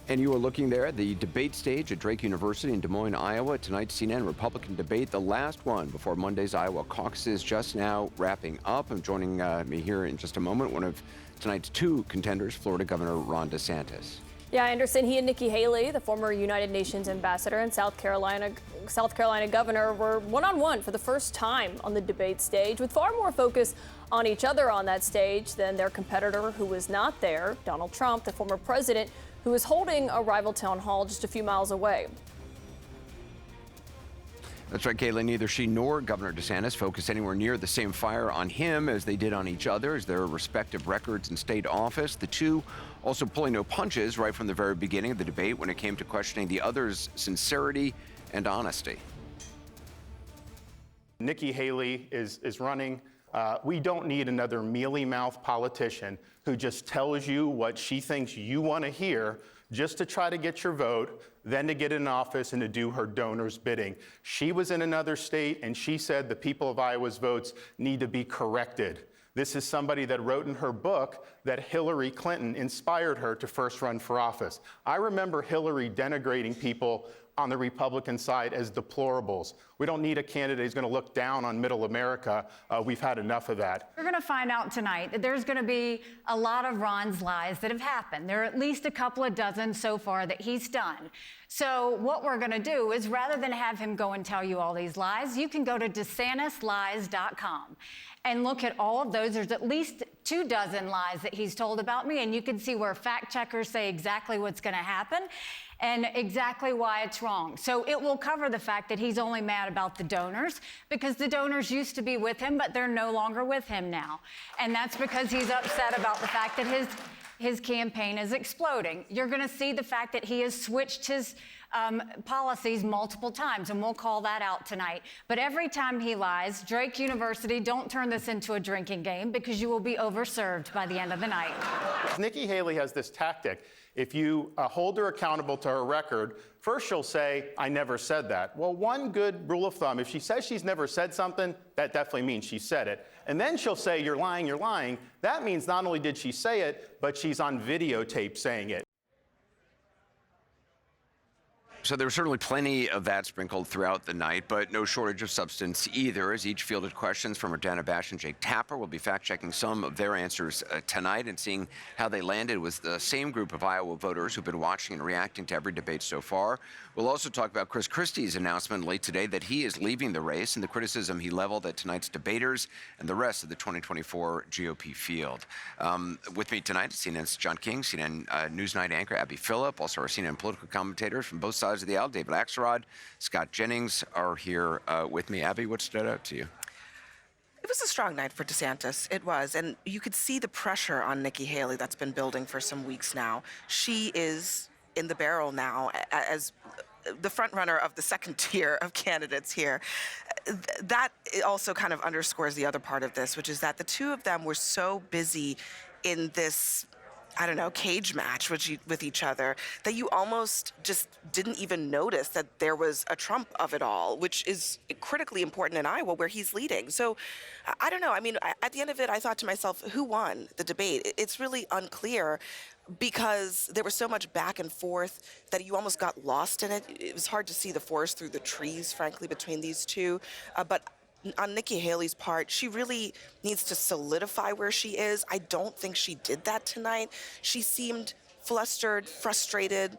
And you are looking there at the debate stage at Drake University in Des Moines, Iowa. Tonight's CNN Republican debate, the last one before Monday's Iowa caucuses, just now wrapping up. I'm joining me here in just a moment, one of tonight's two contenders, Florida Governor Ron DeSantis. Yeah, Anderson, he and Nikki Haley, the former United Nations ambassador and South Carolina governor, were one-on-one for the first time on the debate stage, with far more focus on each other on that stage than their competitor who was not there, Donald Trump, the former president, who is holding a rival town hall just a few miles away. That's right, Kayla. Neither she nor Governor DeSantis focused anywhere near the same fire on him as they did on each other as their respective records in state office. The two also pulling no punches right from the very beginning of the debate when it came to questioning the other's sincerity and honesty. Nikki Haley is running. We don't need another mealy-mouthed politician who just tells you what she thinks you want to hear just to try to get your vote, then to get in office and to do her donors' bidding. She was in another state, and she said the people of Iowa's votes need to be corrected. This is somebody that wrote in her book that Hillary Clinton inspired her to first run for office. I remember Hillary denigrating people on the Republican side as deplorables. We don't need a candidate who's going to look down on middle America. We've had enough of that. We're going to find out tonight that there's going to be a lot of Ron's lies that have happened. There are at least a couple of dozen so far that he's done. So what we're going to do is, rather than have him go and tell you all these lies, you can go to DeSantisLies.com and look at all of those. There's at least 24 lies that he's told about me, and you can see where fact checkers say exactly what's going to happen and exactly why it's wrong. So it will cover the fact that he's only mad about the donors because the donors used to be with him, but they're no longer with him now. And that's because he's upset about the fact that his campaign is exploding. You're going to see the fact that he has switched his policies multiple times, and we'll call that out tonight. But every time he lies, Drake University, don't turn this into a drinking game because you will be overserved by the end of the night. Nikki Haley has this tactic. If you hold her accountable to her record, first she'll say, I never said that. Well, one good rule of thumb, if she says she's never said something, that definitely means she said it. And then she'll say, you're lying, you're lying. That means not only did she say it, but she's on videotape saying it. So there was certainly plenty of that sprinkled throughout the night, but no shortage of substance either, as each fielded questions from Dana Bash and Jake Tapper. We'll be fact-checking some of their answers tonight and seeing how they landed with the same group of Iowa voters who've been watching and reacting to every debate so far. We'll also talk about Chris Christie's announcement late today that he is leaving the race and the criticism he leveled at tonight's debaters and the rest of the 2024 GOP field. With me tonight is CNN's John King, CNN Newsnight anchor Abby Phillip, also our CNN political commentators from both sides of the aisle, David Axelrod, Scott Jennings are here with me. Abby, what stood out to you? It was a strong night for DeSantis. It was. And you could see the pressure on Nikki Haley that's been building for some weeks now. She is in the barrel now as the front runner of the second tier of candidates here. That also kind of underscores the other part of this, which is that the two of them were so busy in this, I don't know, cage match with each other that you almost just didn't even notice that there was a Trump of it all, which is critically important in Iowa where he's leading. So I don't know. I mean, at the end of it, I thought to myself, who won the debate? It's really unclear because there was so much back and forth that you almost got lost in it. It was hard to see the forest through the trees, frankly, between these two. But on Nikki Haley's part, she really needs to solidify where she is. I don't think she did that tonight. She seemed flustered, frustrated.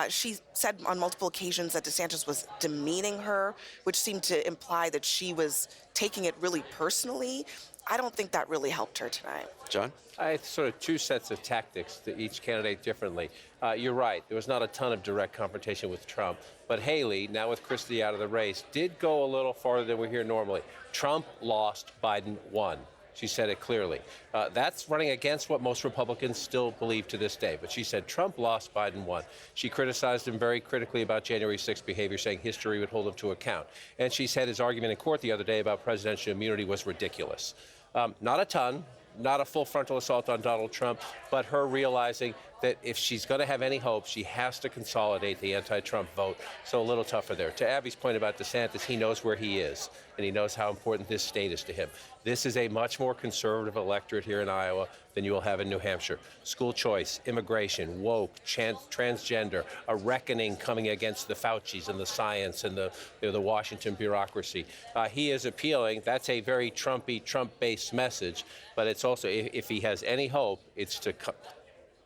She said on multiple occasions that DeSantis was demeaning her, which seemed to imply that she was taking it really personally. I don't think that really helped her tonight. John? I have sort of two sets of tactics to each candidate differently. You're right. There was not a ton of direct confrontation with Trump. But Haley, now with Christie out of the race, did go a little farther than we hear normally. Trump lost, Biden won. She said it clearly. That's running against what most Republicans still believe to this day. But she said Trump lost, Biden won. She criticized him very critically about January 6th behavior, saying history would hold him to account. And she said his argument in court the other day about presidential immunity was ridiculous. Not a ton, not a full frontal assault on Donald Trump, but her realizing that if she's going to have any hope, she has to consolidate the anti-Trump vote. So a little tougher there. To Abby's point about DeSantis, he knows where he is, and he knows how important this state is to him. This is a much more conservative electorate here in Iowa than you will have in New Hampshire. School choice, immigration, woke, transgender, a reckoning coming against the Faucis and the science and the Washington bureaucracy. He is appealing. That's a very Trumpy, Trump-based message, but it's also, if he has any hope, it's to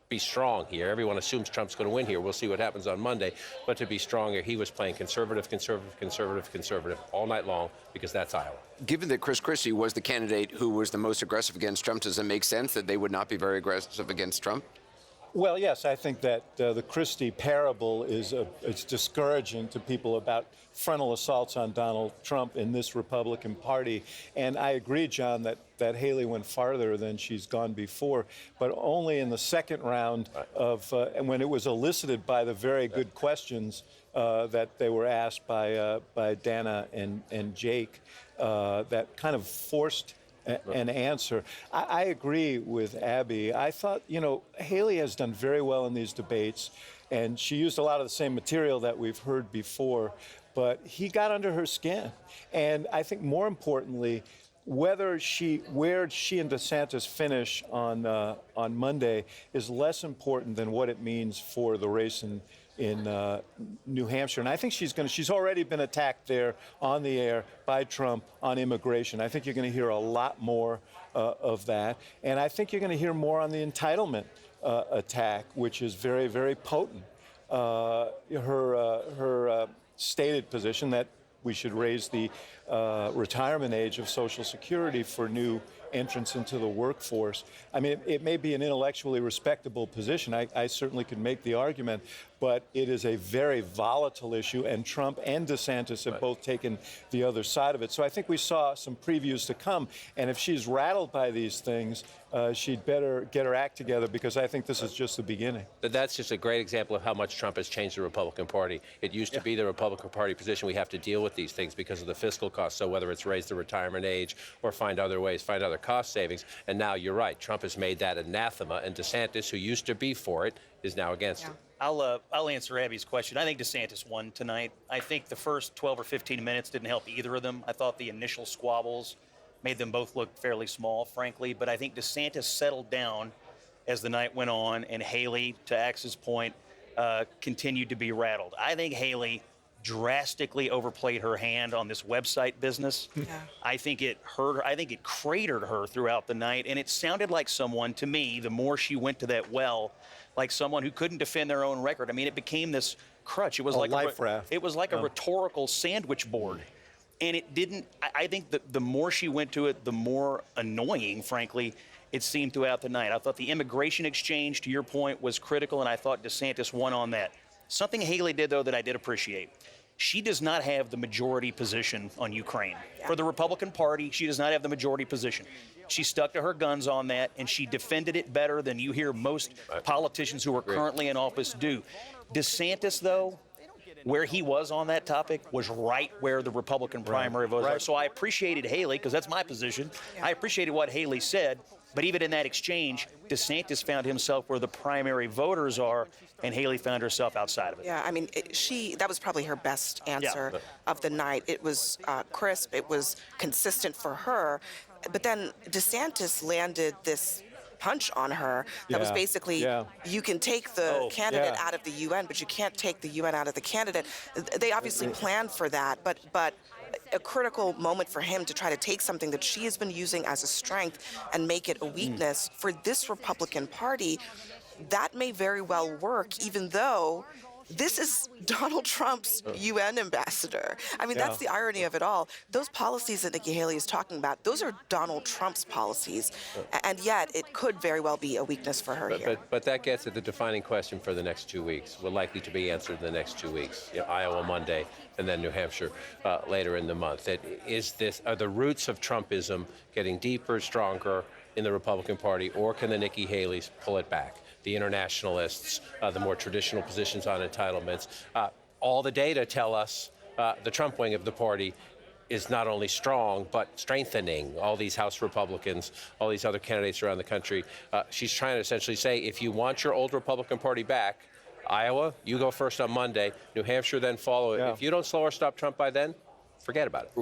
be strong here. Everyone assumes Trump's going to win here. We'll see what happens on Monday. But to be stronger, he was playing conservative, conservative, conservative, conservative all night long because that's Iowa. Given that Chris Christie was the candidate who was the most aggressive against Trump, does it make sense that they would not be very aggressive against Trump? Well, yes, I think that the Christie parable is it's discouraging to people about frontal assaults on Donald Trump in this Republican Party. And I agree, John, that Haley went farther than she's gone before, but only in the second round of, and when it was elicited by the very good questions that they were asked by Dana and Jake, that kind of forced an answer. I agree with Abby. I thought, Haley has done very well in these debates, and she used a lot of the same material that we've heard before, but he got under her skin. And I think more importantly, where she and DeSantis finish on Monday is less important than what it means for the race in New Hampshire. And I think she's already been attacked there on the air by Trump on immigration. I think you're going to hear a lot more of that. And I think you're going to hear more on the entitlement attack, which is very, very potent. Her stated position that we should raise the retirement age of Social Security for new entrance into the workforce. I mean, it may be an intellectually respectable position. I certainly could make the argument, but it is a very volatile issue, and Trump and DeSantis have both taken the other side of it. So I think we saw some previews to come, and if she's rattled by these things, she'd better get her act together, because I think this is just the beginning. That's just a great example of how much Trump has changed the Republican Party. It used to be the Republican Party position, we have to deal with these things because of the fiscal costs. So whether it's raise the retirement age or find other ways, find other cost savings. And now you're right, Trump has made that anathema, and DeSantis, who used to be for it, is now against it. I'll answer Abby's question. I think DeSantis won tonight. I think the first 12 or 15 minutes didn't help either of them. I thought the initial squabbles made them both look fairly small, frankly. But I think DeSantis settled down as the night went on, and Haley, to Axe's point, continued to be rattled. I think Haley drastically overplayed her hand on this website business. Yeah. I think it hurt her. I think it cratered her throughout the night. And it sounded like someone, to me, the more she went to that well, like someone who couldn't defend their own record. I mean, it became this crutch. It was like life raft. It was like a rhetorical sandwich board. And it didn't, I think that the more she went to it, the more annoying, frankly, it seemed throughout the night. I thought the immigration exchange, to your point, was critical, and I thought DeSantis won on that. Something Haley did, though, that I did appreciate. She does not have the majority position on Ukraine. For the Republican Party, she does not have the majority position. She stuck to her guns on that, and she defended it better than you hear most politicians who are currently in office do. DeSantis, though, where he was on that topic was right where the Republican primary voters are. So I appreciated Haley, because that's my position. I appreciated what Haley said. But even in that exchange, DeSantis found himself where the primary voters are, and Haley found herself outside of it. Yeah, I mean, that was probably her best answer of the night. It was crisp. It was consistent for her. But then DeSantis landed this punch on her that was basically, you can take the candidate out of the UN, but you can't take the UN out of the candidate. They obviously planned for that, but a critical moment for him to try to take something that she has been using as a strength and make it a weakness for this Republican Party, that may very well work, even though this is Donald Trump's UN ambassador. I mean, that's the irony of it all. Those policies that Nikki Haley is talking about, those are Donald Trump's policies, and yet it could very well be a weakness for her here. But that gets at the defining question for the next 2 weeks. Will likely to be answered in the next 2 weeks. Iowa Monday, and then New Hampshire later in the month. Are the roots of Trumpism getting deeper, stronger in the Republican Party, or can the Nikki Haleys pull it back? The internationalists, the more traditional positions on entitlements. All the data tell us the Trump wing of the party is not only strong, but strengthening all these House Republicans, all these other candidates around the country. She's trying to essentially say, if you want your old Republican Party back, Iowa, you go first on Monday. New Hampshire, then follow it. Yeah. If you don't slow or stop Trump by then, forget about it.